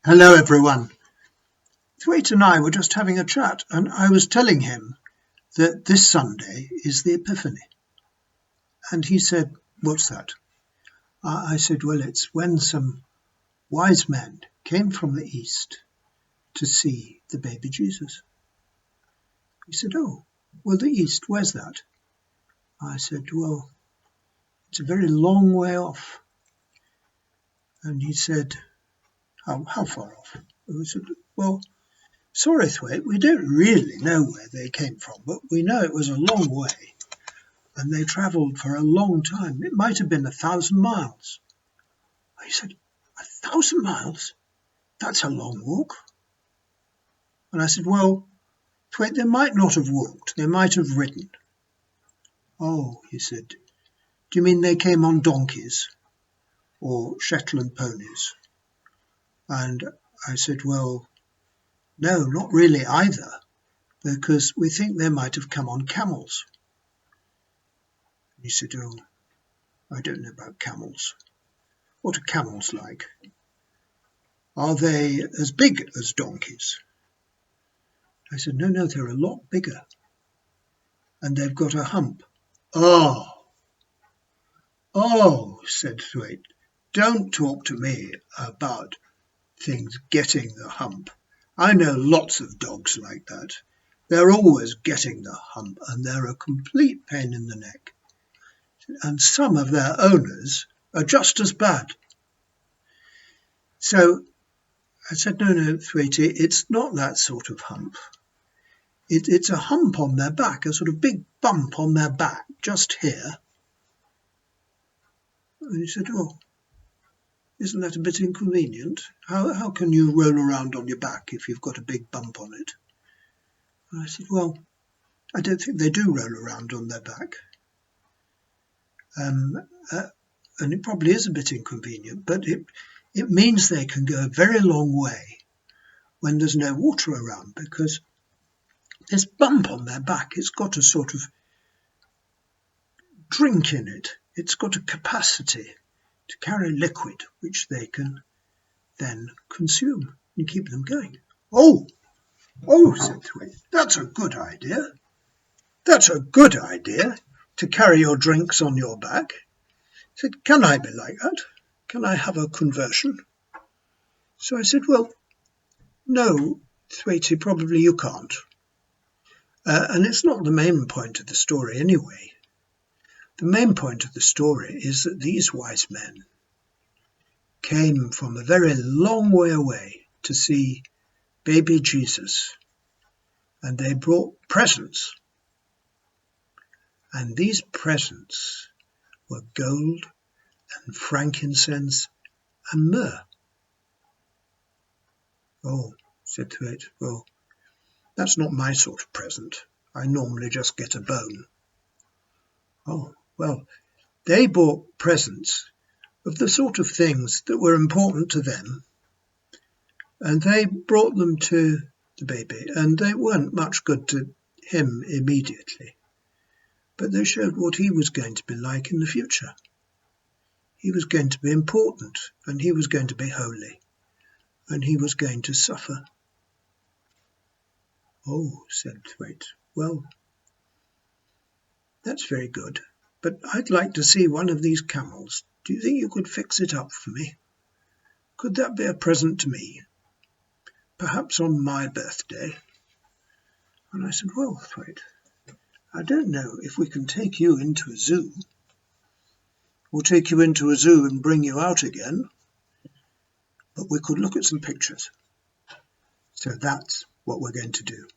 Hello everyone. Thwaite and I were just having a chat and I was telling him that this Sunday is the Epiphany. And he said, "What's that?" I said, "Well, it's when some wise men came from the East to see the baby Jesus." He said, "Oh, well, the East, where's that?" I said, "Well, it's a very long way off." And he said, how far off?" I said, "Well, sorry, Thwaite, we don't really know where they came from, but we know it was a long way. And they travelled for a long time. It might have been 1,000 miles. He said, 1,000 miles? That's a long walk. And I said, "Well, Thwaite, they might not have walked. They might have ridden." "Oh," he said, "do you mean they came on donkeys or Shetland ponies?" And I said, "Well, no, not really either, because we think they might have come on camels." And he said, "Oh, I don't know about camels. What are camels like? Are they as big as donkeys?" I said, No, they're a lot bigger. And they've got a hump." Oh, said Thwaite. "Don't talk to me about things getting the hump. I know lots of dogs like that. They're always getting the hump and they're a complete pain in the neck. And some of their owners are just as bad." So I said, No, Thwaitie, it's not that sort of hump. It's a hump on their back, a sort of big bump on their back, just here. And he said, "Oh, isn't that a bit inconvenient? How can you roll around on your back if you've got a big bump on it?" And I said, "Well, I don't think they do roll around on their back. And it probably is a bit inconvenient, but it means they can go a very long way when there's no water around, because this bump on their back, it's got a sort of drink in it. It's got a capacity to carry liquid, which they can then consume and keep them going." Oh, said Thwaite, "that's a good idea. That's a good idea, to carry your drinks on your back." I said, "Can I be like that? Can I have a conversion?" So I said, "Well, no, Thwaitie, probably you can't. And it's not the main point of the story anyway. The main point of the story is that these wise men came from a very long way away to see baby Jesus, and they brought presents. And these presents were gold and frankincense and myrrh." "Oh," said Thwaite, "well, that's not my sort of present. I normally just get a bone." "Oh, well, they bought presents of the sort of things that were important to them, and they brought them to the baby, and they weren't much good to him immediately, but they showed what he was going to be like in the future. He was going to be important, and he was going to be holy, and he was going to suffer." "Oh," said Thwaite, "well, that's very good, but I'd like to see one of these camels. Do you think you could fix it up for me? Could that be a present to me? Perhaps on my birthday?" And I said, "Well, Thwaite, I don't know if we can take you into a zoo, or take you into a zoo and bring you out again, but we could look at some pictures." So that's what we're going to do.